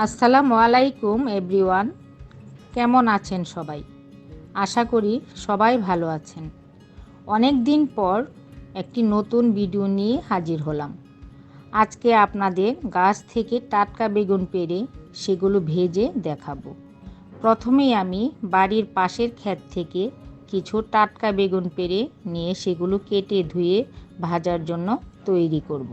আসসালামু আলাইকুম এভরিওয়ান, কেমন আছেন সবাই? আশা করি সবাই ভালো আছেন। অনেক দিন পর একটি নতুন ভিডিও নিয়ে হাজির হলাম। আজকে আপনাদের গাছ থেকে টাটকা বেগুন পেড়ে সেগুলো ভেজে দেখাবো। প্রথমেই আমি বাড়ির পাশের ক্ষেত থেকে কিছু টাটকা বেগুন পেড়ে নিয়ে সেগুলো কেটে ধুয়ে ভাজার জন্য তৈরি করব।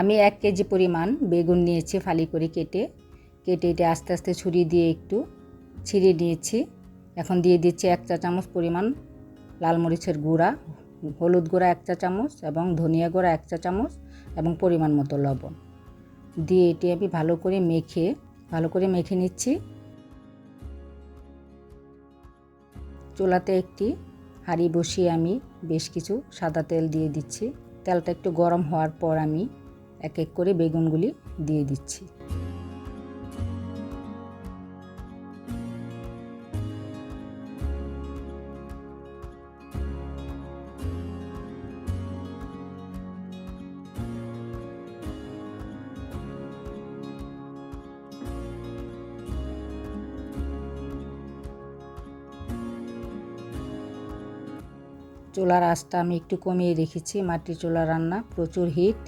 আমি 1 কেজি পরিমাণ বেগুন নিয়েছি, ফালি করে কেটে এটা আস্তে আস্তে ছুরি দিয়ে একটু ছিঁড়ে নিয়েছি। এখন দিয়ে দিচ্ছি 1 চা চামচ পরিমাণ লাল মরিচের গুঁড়া, হলুদ গুঁড়া 1 চা চামচ এবং ধনিয়া গুঁড়া 1 চা চামচ এবং পরিমাণ মতো লবণ দিয়ে এটি আমি ভালো করে মেখে নিচ্ছি। চুলাতে একটি হাঁড়ি বসিয়ে আমি বেশ কিছু সাদা তেল দিয়ে দিচ্ছি। তেলটা একটু গরম হওয়ার পর আমি এক এক করে বেগুনগুলি দিয়ে দিচ্ছি। চুলার আঁচটা আমি একটু কমিয়ে রেখেছি, মাটির চুলা রান্না, প্রচুর হিট।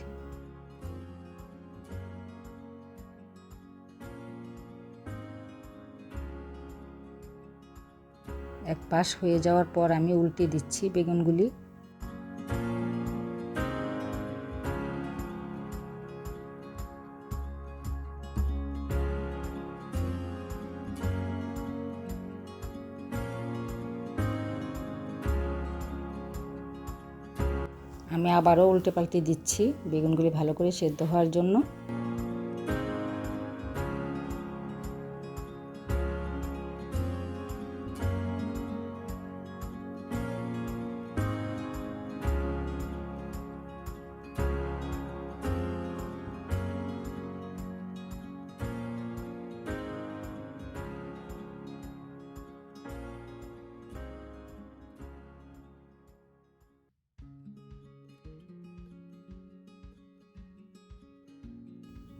এক পাশ হয়ে যাওয়ার পর আমি উল্টে দিচ্ছি বেগুনগুলি। আমি আবারও উল্টে পাল্টে দিচ্ছি বেগুনগুলি ভালো করে সেদ্ধ হওয়ার জন্য।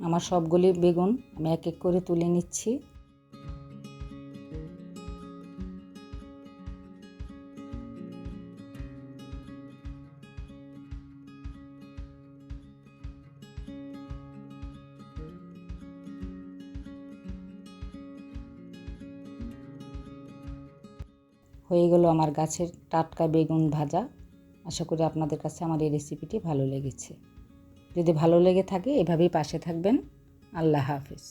আমার সবগুলি বেগুন আমি এক এক করে তুলে নিচ্ছি। হয়ে গেল আমার গাছের টাটকা বেগুন ভাজা। আশা করি আপনাদের কাছে আমার এই রেসিপিটি ভালো লেগেছে। যদি ভালো লেগে থাকে এভাবেই পাশে থাকবেন। আল্লাহ হাফেজ।